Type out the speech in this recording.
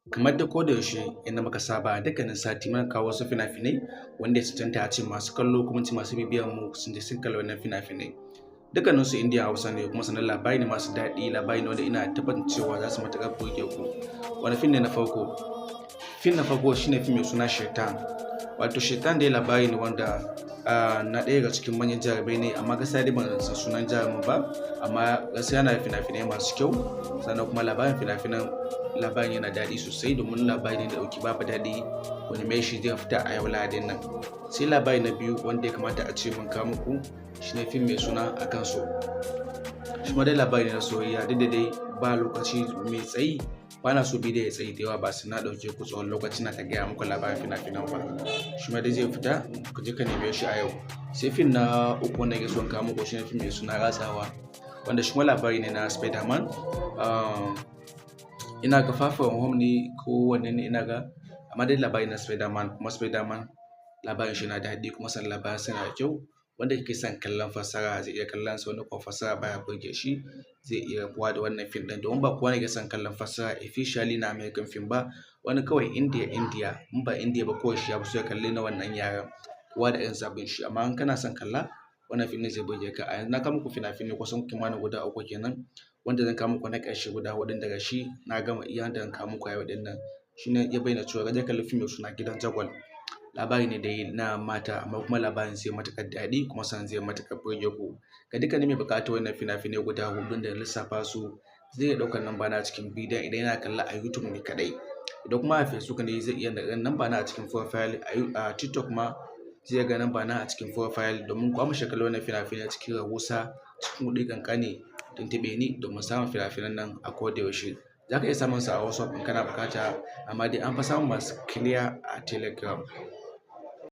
Kamar da yaushe inda muka saba a dukkanin sati muna kawo wasu fina-finai wanda ya cancanta a ce masu kallo kuma ce masu bibiyan mu sun je sun kalli wannan fina-finai. Dukkaninsu Indiya Hausa ne kuma sannan labari ne masu daɗi, labari ne wanda ina tabbatar cewa za su matuƙar burge ku. Wani fim ne na farko? Fim na farko shine fim mai suna Shaitan. Wato Shaitan dai labari ne wanda na ɗaya daga cikin manyan jarumai ne amma gaskiya dai ban san sunan jarumin ba, amma gaskiya yana da fina-finai masu kyau sannan kuma labarin yana daɗi sosai domin labari ne da ɗauki babu daɗi wani mai shi zai fita a yau Lahadin nan. Sai labari na biyu wanda ya kamata a ce mun kawo muku shine fim mai suna Akan So. Shi ma dai labari ne na soyayya duk da dai ba lokaci mai tsayi, ba na so bidiyo ya tsayi da yawa ba sai na ɗauke ku tsawon lokaci na ta gaya muku labarin fina-finan ba. Shi ma dai zai fita ku je ka neme shi a yau. Sai fim na uku wanda yake son kawo muku shine fim mai suna Ratsawa, wanda shi ma labari ne na Spider-Man. Ina ga Far From Home ne ko wanne ne ina ga, amma dai labari na Spider-Man kuma Spider-Man labarin shi na daɗi kuma sannan labarin sa na da kyau. Wanda yake son kallon fassara zai iya kallon sa, wanda kuma fassara baya burge shi zai iya rabuwa da wannan fim ɗin domin ba kowa ne yake son kallon fassara officially na American film ba. Wani kawai India in ba India ba kawai shi ya fi so ya kalli na wannan yaren, kowa da irin zaɓin shi. Amma in kana son kalla wannan fim ne zai burge ka. A yanzu na kawo muku fina-finai kusan kimanin guda uku kenan, wanda zan kawo muku na ƙarshe guda huɗun daga shi na gama iya da zan kawo muku a yau ɗin nan. Shi ne ya bayyana cewa ka kalli fim mai suna Gidan Jagwal. Labari ne dai na mata amma kuma labarin zai matuƙar daɗi kuma sannan zai matuƙar burge ku. Ga dukkanin mai buƙatar wannan fina-finai guda huɗun da lissafa su zai iya ɗaukar namba na a cikin bidiyon idan yana kalla a YouTube ne kaɗai. Idan kuma a Facebook ne zai iya ɗaukar namba na a cikin profile, a TikTok ma zai ga namba na a cikin profile domin ku amince kalli wannan fina-finai cikin rahusa cikin kuɗi ƙanƙani. Tuntuɓe ni domin samun fina-finan nan a koda yaushe. Za ka iya samun su a WhatsApp in kana buƙata, amma dai an fi samun masu clear a Telegram.